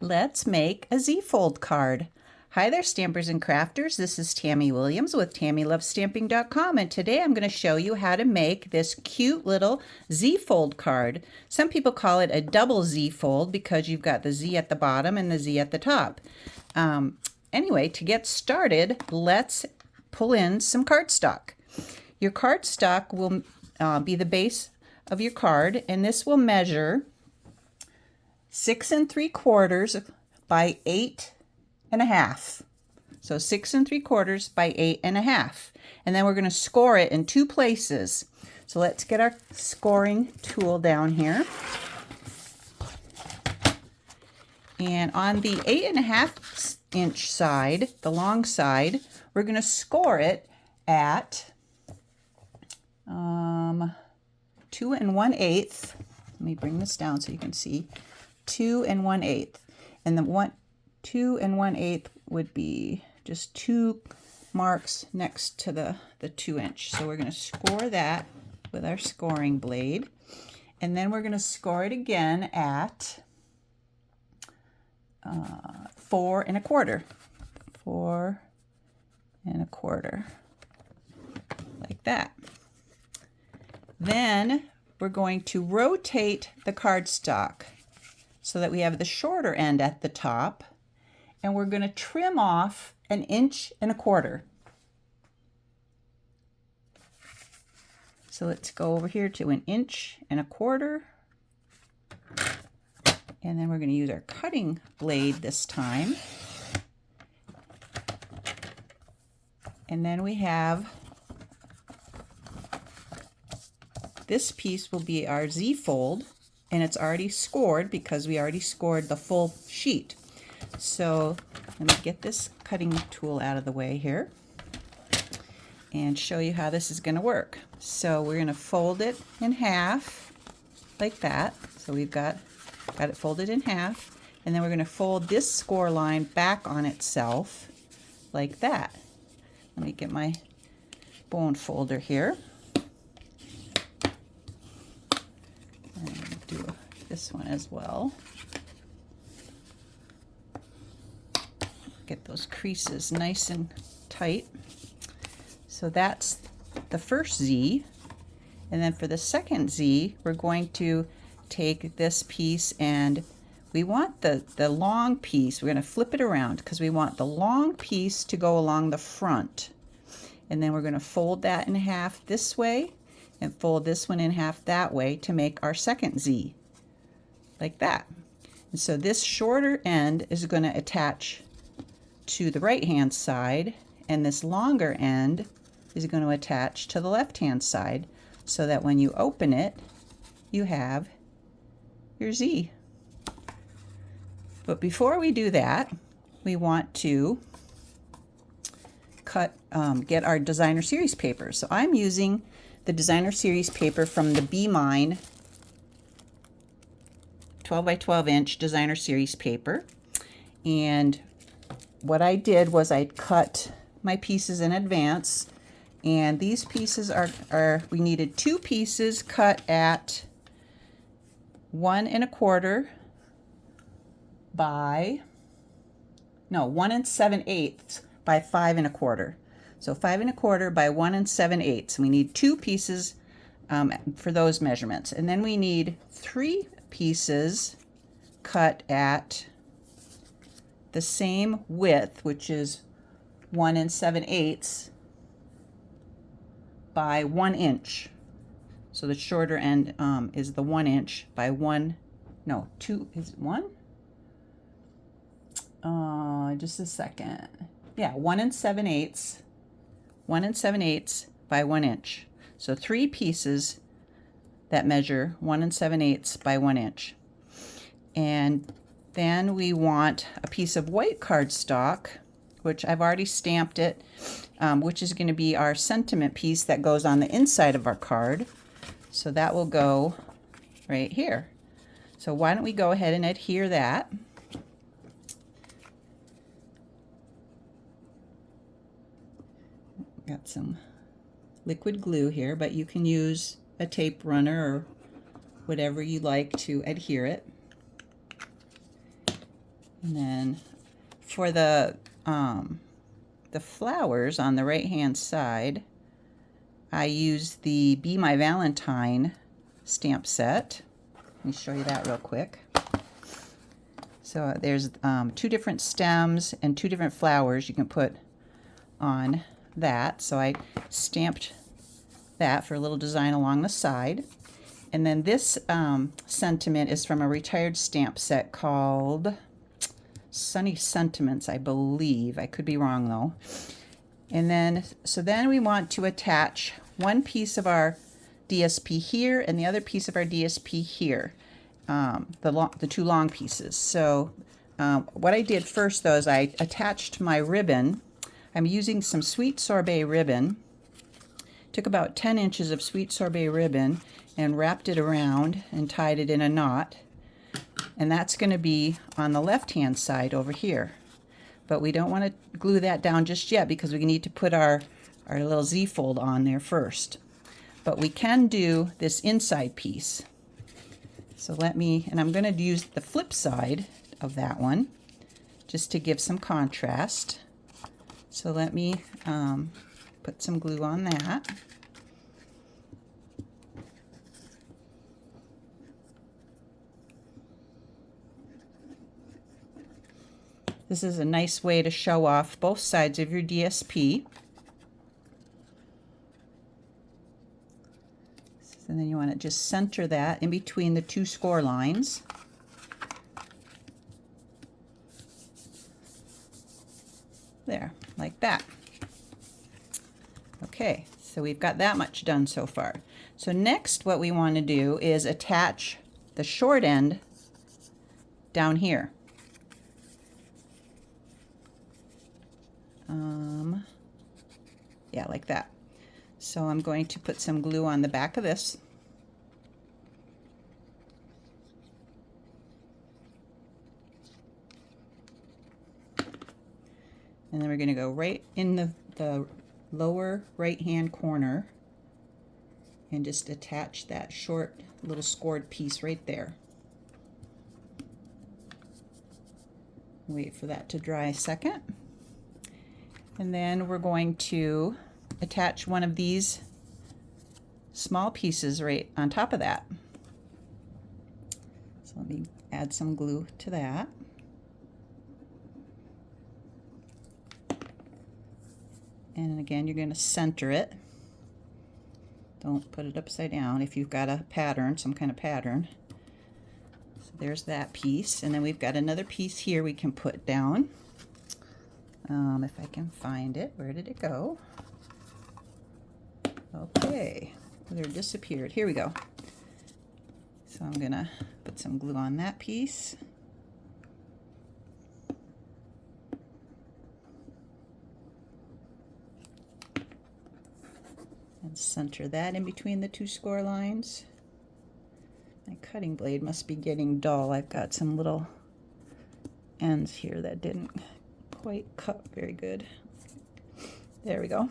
Let's make a Z-fold card. Hi there, stampers and crafters. This is Tammy Williams with TammyLovesStamping.com, and today I'm going to show you how to make this cute little Z-fold card. Some people call it a double Z-fold because you've got the Z at the bottom and the Z at the top. Anyway, to get started, let's pull in some cardstock. Your cardstock will be the base of your card, and this will measure 6 3/4 by 8 1/2. So 6 3/4 by 8 1/2. And then we're going to score it in 2 places. So let's get our scoring tool down here. And on the 8 1/2 inch side, the long side, we're going to score it at 2 1/8. Let me bring this down so you can see. 2 1/8, and the 2 1/8 would be just 2 marks next to the 2 inch. So we're going to score that with our scoring blade, and then we're going to score it again at 4 1/4, 4 1/4, like that. Then we're going to rotate the cardstock so that we have the shorter end at the top, and we're going to trim off 1 1/4 inches. So let's go over here to 1 1/4 inches, and then we're going to use our cutting blade this time. And then we have this piece will be our Z-fold, and it's already scored because we already scored the full sheet. So let me get this cutting tool out of the way here and show you how this is going to work. So we're going to fold it in half like that. So we've got it folded in half, and then we're going to fold this score line back on itself like that. Let me get my bone folder here. And do this one as well. Get those creases nice and tight. So that's the first Z. And then for the second Z, we're going to take this piece, and we want the long piece. We're going to flip it around because we want the long piece to go along the front. And then we're going to fold that in half this way and fold this one in half that way to make our second Z, like that. And so this shorter end is going to attach to the right hand side, and this longer end is going to attach to the left hand side, so that when you open it, you have your Z. But before we do that, we want to get our designer series paper. So I'm using the designer series paper from the Be Mine 12 by 12 inch designer series paper. And what I did was I cut my pieces in advance, and these pieces we needed 2 pieces cut at 1 1/4 by 1 7/8 by 5 1/4. So 5 1/4 by 1 7/8. We need 2 pieces for those measurements, and then we need 3 pieces cut at the same width, which is 1 7/8 by 1 inch. So the shorter end is the 1 inch by 2, is it 1? Just a second. Yeah, 1 7/8, 1 7/8 by 1 inch. So 3 pieces that measure 1 7/8 by 1 inch. And then we want a piece of white cardstock, which I've already stamped it, which is going to be our sentiment piece that goes on the inside of our card. So that will go right here. So why don't we go ahead and adhere that. Got some liquid glue here, but you can use a tape runner or whatever you like to adhere it. And then for the flowers on the right hand side, I use the Be My Valentine stamp set. Let me show you that real quick. So there's 2 different stems and 2 different flowers you can put on that. So I stamped that for a little design along the side. And then this sentiment is from a retired stamp set called Sunny Sentiments, I believe. I could be wrong though. And then, so then we want to attach one piece of our DSP here and the other piece of our DSP here, the 2 long pieces. So what I did first though is I attached my ribbon. I'm using some sweet sorbet ribbon. Took about 10 inches of sweet sorbet ribbon and wrapped it around and tied it in a knot. And that's going to be on the left hand side over here. But we don't want to glue that down just yet because we need to put our little Z-fold on there first. But we can do this inside piece. So and I'm going to use the flip side of that one just to give some contrast. So let me put some glue on that. This is a nice way to show off both sides of your DSP. And then you want to just center that in between the 2 score lines. There, like that. Okay, so we've got that much done so far. So next what we want to do is attach the short end down here. Yeah, like that. So I'm going to put some glue on the back of this. And then we're going to go right in the lower right hand corner and just attach that short little scored piece right there. Wait for that to dry a second. And then we're going to attach one of these small pieces right on top of that. So let me add some glue to that. And again, you're going to center it. Don't put it upside down if you've got a pattern, some kind of pattern. So there's that piece. And then we've got another piece here we can put down. If I can find it. Where did it go? Okay, there it disappeared. Here we go. So I'm going to put some glue on that piece. And center that in between the 2 score lines. My cutting blade must be getting dull. I've got some little ends here that didn't quite cut very good. There we go.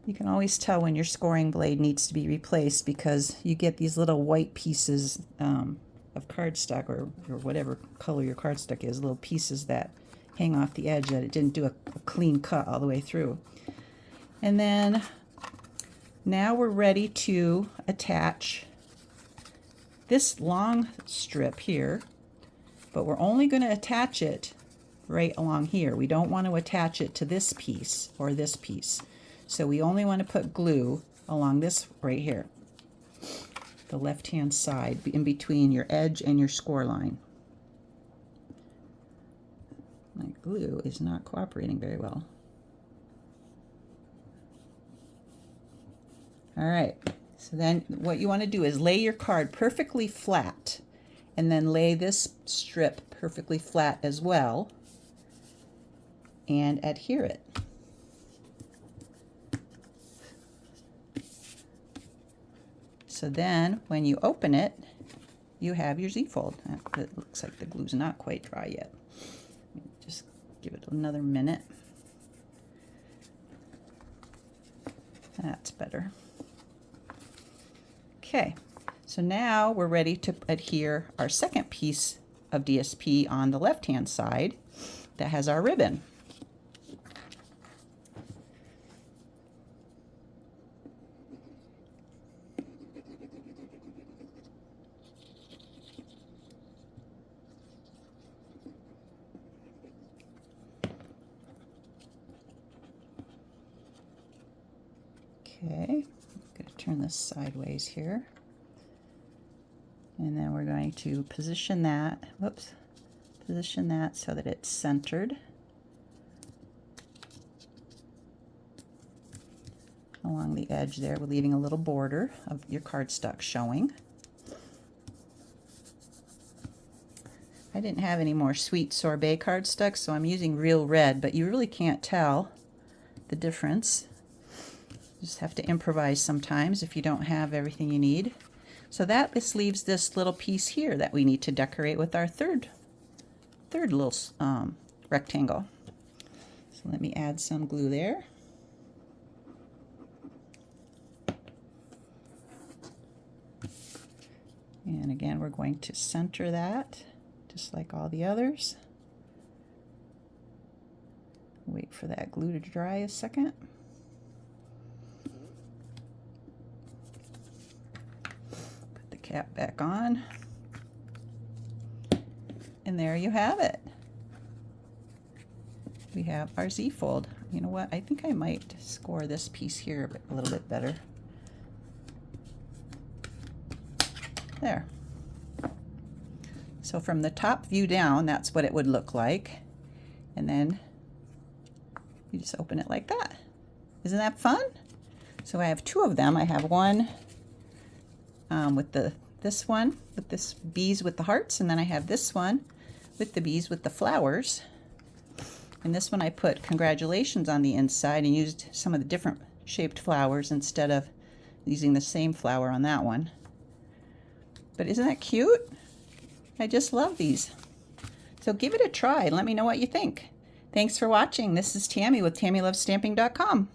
You can always tell when your scoring blade needs to be replaced because you get these little white pieces of cardstock or whatever color your cardstock is, little pieces that hang off the edge that it didn't do a clean cut all the way through. And then now we're ready to attach this long strip here, but we're only going to attach it right along here. We don't want to attach it to this piece or this piece. So we only want to put glue along this right here, the left-hand side, in between your edge and your score line. My glue is not cooperating very well. All right, so then what you want to do is lay your card perfectly flat and then lay this strip perfectly flat as well and adhere it. So then when you open it, you have your Z-fold. It looks like the glue's not quite dry yet. Just give it another minute. That's better. Okay, So now we're ready to adhere our second piece of DSP on the left-hand side that has our ribbon. Okay, I'm going to turn this sideways here. And then we're going to position that, position that so that it's centered along the edge there. We're leaving a little border of your cardstock showing. I didn't have any more sweet sorbet cardstock, so I'm using real red, but you really can't tell the difference. You just have to improvise sometimes if you don't have everything you need. So this leaves this little piece here that we need to decorate with our third little rectangle. So let me add some glue there. And again, we're going to center that just like all the others. Wait for that glue to dry a second. Cap back on, and there you have it. We have our Z-fold. You know what? I think I might score this piece here a little bit better. There. So from the top view down, that's what it would look like. And then you just open it like that. Isn't that fun? So I have two of them. I have one with this one with this bees with the hearts, and then I have this one with the bees with the flowers. And this one I put congratulations on the inside and used some of the different shaped flowers instead of using the same flower on that one. But isn't that cute? I just love these. So give it a try and let me know what you think. Thanks for watching. This is Tammy with TammyLovesStamping.com.